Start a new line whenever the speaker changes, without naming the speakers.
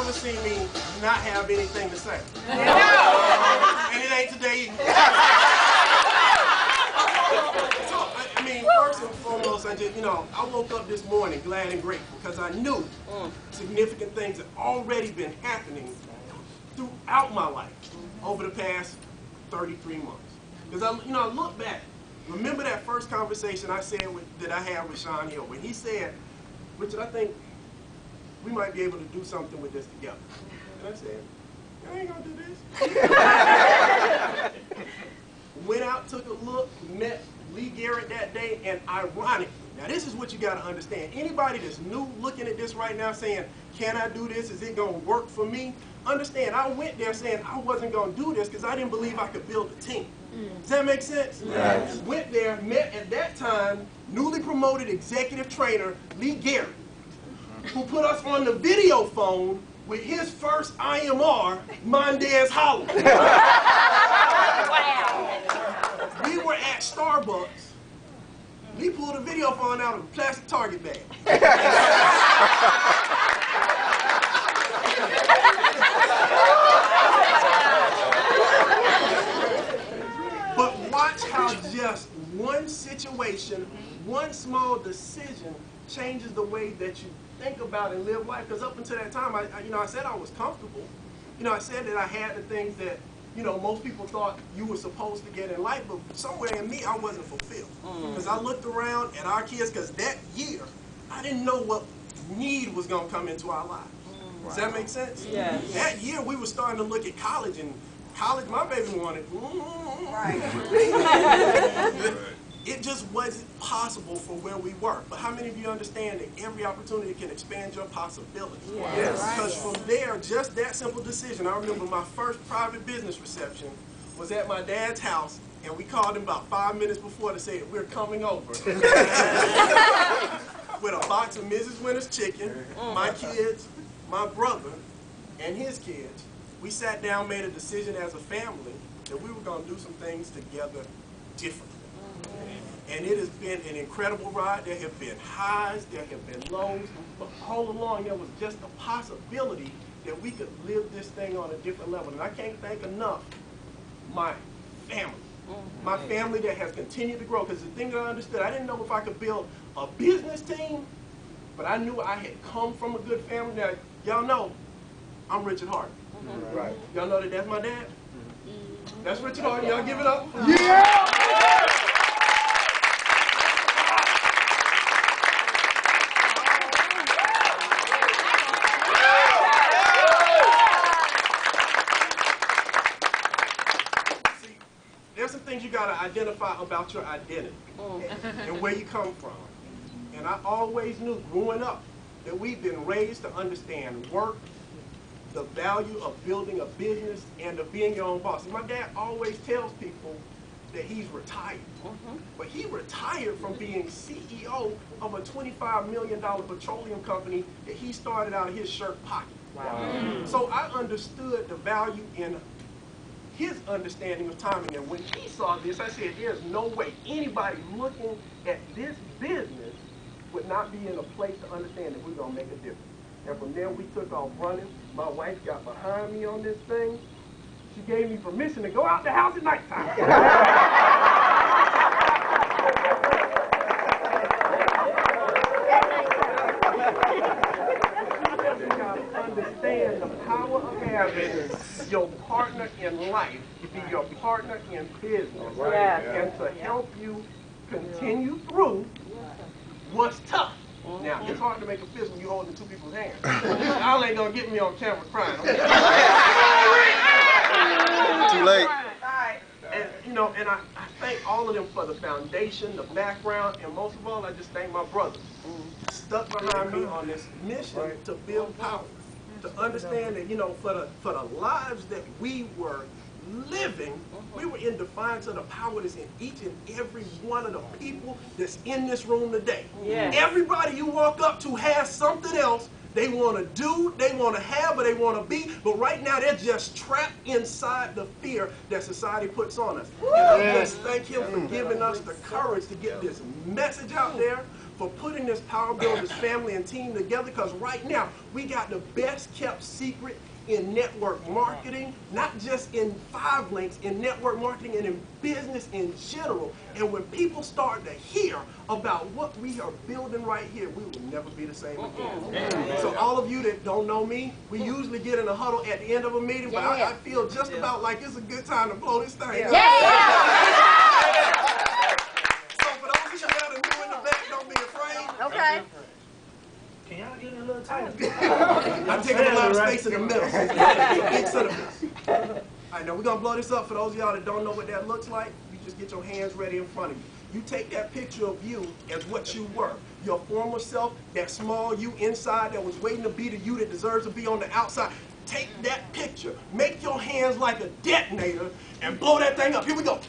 ever seen me not have anything to say. And it ain't today either. So, I mean, first and foremost, I woke up this morning glad and grateful because I knew significant things had already been happening throughout my life over the past 33 months. Because I look back, remember that first conversation I said that I had with Sean Hill when he said, Richard, I think we might be able to do something with this together. And I said, I ain't gonna do this. Went out, took a look, met Lee Garrett that day, and ironically, now this is what you gotta understand. Anybody that's new looking at this right now saying, can I do this? Is it gonna work for me? Understand, I went there saying I wasn't gonna do this because I didn't believe I could build a team. Does that make sense? Yes. Went there, met at that time, newly promoted executive trainer, Lee Garrett, who put us on the video phone with his first IMR, Mondez Hollow. We were at Starbucks. Lee pulled a video phone out of a plastic Target bag. But watch how just one situation, one small decision changes the way that you think about and live life. Because up until that time, I said I was comfortable. I said that I had the things that, most people thought you were supposed to get in life, but somewhere in me, I wasn't fulfilled. Because I looked around at our kids, because that year, I didn't know what need was going to come into our lives. Does that make sense? Yeah. That year, we were starting to look at college, and college, my baby wanted. Right. It just wasn't possible for where we were. But how many of you understand that every opportunity can expand your possibilities? Yes. Because from there, just that simple decision, I remember my first private business reception was at my dad's house, and we called him about 5 minutes before to say that we're coming over. With a box of Mrs. Winter's chicken, my kids, my brother, and his kids. We sat down, made a decision as a family that we were going to do some things together differently. And it has been an incredible ride. There have been highs, there have been lows, but all along there was just a possibility that we could live this thing on a different level. And I can't thank enough my family. My family that has continued to grow. Because the thing that I understood, I didn't know if I could build a business team, but I knew I had come from a good family. Now, y'all know, I'm Richard Hardon. Right. Y'all know that that's my dad? That's Richard Hardon. Y'all give it up. Yeah! There's some things you got to identify about your identity and where you come from. And I always knew growing up that we've been raised to understand work, the value of building a business, and of being your own boss. And my dad always tells people that he's retired. But he retired from being CEO of a $25 million petroleum company that he started out of his shirt pocket. Wow. So I understood the value in his understanding of timing. And when he saw this, I said, there's no way anybody looking at this business would not be in a place to understand that we're going to make a difference. And from there, we took off running. My wife got behind me on this thing. She gave me permission to go out the house at nighttime. You got to understand the power of having your partner in life be your partner in business. And to help you continue through what's tough. Now, it's hard to make a fist when you're holding two people's hands. Y'all ain't gonna get me on camera crying.
Too late.
And, and I thank all of them for the foundation, the background, and most of all, I just thank my brothers who stuck behind me on this mission to build power. To understand that, for the lives that we were living, we were in defiance of the power that's in each and every one of the people that's in this room today. Yes. Everybody you walk up to has something else they want to do, they want to have, or they want to be, but right now they're just trapped inside the fear that society puts on us. And I just thank him for giving us the courage to get this message out there, for putting this Power Builders family and team together, because right now we got the best kept secret in network marketing, not just in 5 Linx, in network marketing and in business in general. And when people start to hear about what we are building right here, we will never be the same again. So all of you that don't know me, we usually get in a huddle at the end of a meeting, but I feel just about like it's a good time to blow this thing up. So for those of you that are new in the back, don't be afraid.
Okay.
Can y'all get a little tighter?
I'm taking a lot of space in the middle. Big centerpiece. All right, now we're going to blow this up. For those of y'all that don't know what that looks like, you just get your hands ready in front of you. You take that picture of you as what you were. Your former self, that small you inside that was waiting to be the you that deserves to be on the outside. Take that picture. Make your hands like a detonator and blow that thing up. Here we go.